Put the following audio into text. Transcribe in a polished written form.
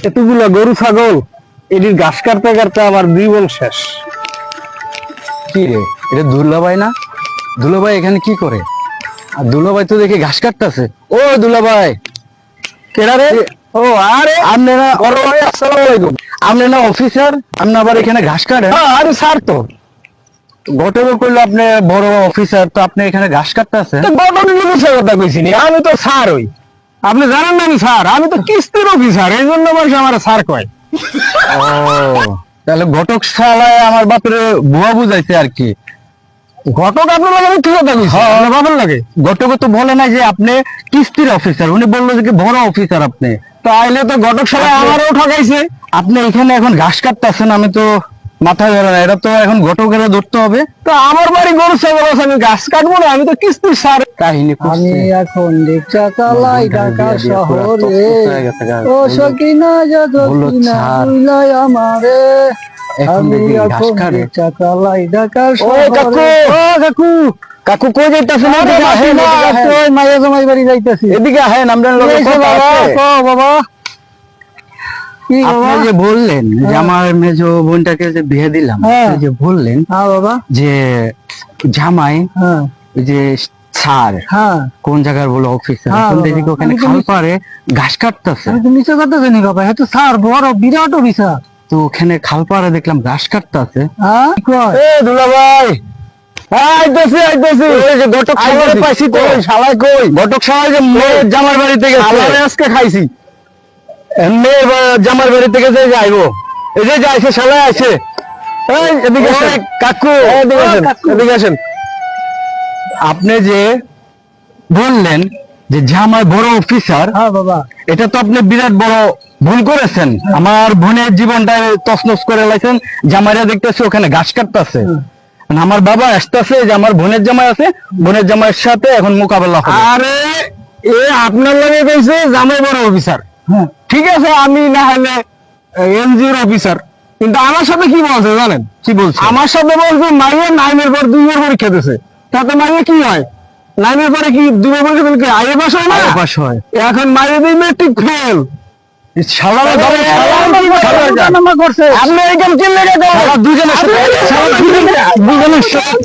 এতগুলো গরু ছাগল এটির ঘাস কাটতে কাটতে আমার জীবন শেষ। কি রে, এটা দুলাভাই না? দুলাভাই এখানে কি করে? আর দুলাভাই তো দেখে ঘাস কাটতেছে। ও দুলাভাই, কেডা রে? ও আরে আপনি না বড় ভাই, আসসালামু আলাইকুম। আপনি না অফিসার? আপনি আবার এখানে ঘাস কাটেন? আরে স্যার তো ঘটক করলো আপনি বড় অফিসার, তো আপনি এখানে ঘাস কাটতেছেন? গঠনের কথা কইছিনি, আমি তো স্যার হই। আপনি জানেন না আমি স্যার, আমি তো কিস্তির অফিসার, এই জন্য মানুষ আমার স্যার কয়। ও তাহলে ঘটক শালায় আমার বাপের ভুয়া বুঝাইছে আর কি। ঘটক আপনার লাগে কি কথা কইছে? আপনার বাবার লাগে ঘটক তো বলে না যে আপনি কিস্তির অফিসার, উনি বললো যে কি বড় অফিসার আপনি। তাইলে তো ঘটক সবাই আমারও ঠকাইছে। আপনি এখানে এখন ঘাস কাটতেছেন, আমি তো মাথায় ধরে না, এটা তো এখন ঘটকেরা ধরতে হবে। তো আমার বাড়ি গরু ছাগল আছে, আমি গাছ কাটবো না? আমি তো কিস্তির স্যার। কাহিনী আমি এখন রিক্সা চালাই ঢাকা শহরে, ও সকিনা যদকিনা বুঝলাই আমারে। আমি এখন রিক্সা চালাই ঢাকা শহরে। ও কাকু, কাকু কই যাইতাছেন? ওই মাইয়া জামাই বাড়ি যাইতেছি। এদিকে আহেন, আমরা বাবা কি আপনি বাবা? যে বললেন যে হ্যাঁ। আমার মেজো বোনটাকে যে বিয়ে দিলাম, হ্যাঁ। আপনি যে বললেন হ্যাঁ বাবা, যে জামাই হ্যাঁ ওই যে স্যার হ্যাঁ। কোন জায়গার বলো অফিসার, হ্যাঁ এখন বাবা, দেখি ওখানে আমি তো খাল নিশ্চয়- পারে ঘাস কাটতেছে। আমি তো নিচে কথা জানি বাবা, হ্যাঁ তো স্যার বড় বিরাট অফিসার। তো ওখানে খাল পাড়ে দেখলাম ঘাস কাটতেছে। হ্যাঁ কি কয়? এ দুলা ভাই, আইতাছি আইতাছি। ওই যে ঘটক শালারে পাইছি তো। শালাই কই? ঘটক শালা যে মেয়ের জামার বাড়িতে গেছে, শালারে আজকে খাইছি। মেয়ের জামার বাড়িতে গেছে যাইবো, এই যে যাইছে শালা আছে। এই এদিকে ওই আসেন কাকু, এদিকে আসেন, কাকু। এদিকে আসেন। আপনি যে বললেন যে জামাই বড় অফিসার, হ্যাঁ বাবা, এটা তো আপনি বিরাট বড় ভুল করেছেন। আমার বোনের জীবনটা তছনছ করে লাইছেন। জামাইরা দেখতেছে ওখানে ঘাস কাটতেছে, আমার বাবা আসতেছে যে আমার বোনের জামাই আছে, বোনের জামাইয়ের সাথে এখন মোকাবেলা হবে। আরে এ আপনার লাগে কইছে জামাই বড় অফিসার। হ্যাঁ ঠিক আছে, আমি না হলে এনজিওর অফিসার, কিন্তু আমার সাথে কি বলছে জানেন? কি বলছে? আমার সাথে বলছে মাইয়া 9 এর পর 2 এর পরীক্ষা দিতেছে। তাতে মাইয়া কি হয়? 9 এর পরে কি 2 এর পরীক্ষা দিলে কি আইএ পাস হয় না? আরে পাশ হয়। এখন মাইয়া দিই মেট্রিক ফেল। শালারা ধরে, নাম্বার করছে। আপনি এইখান কি লেগে দেন? দুজনের সাথে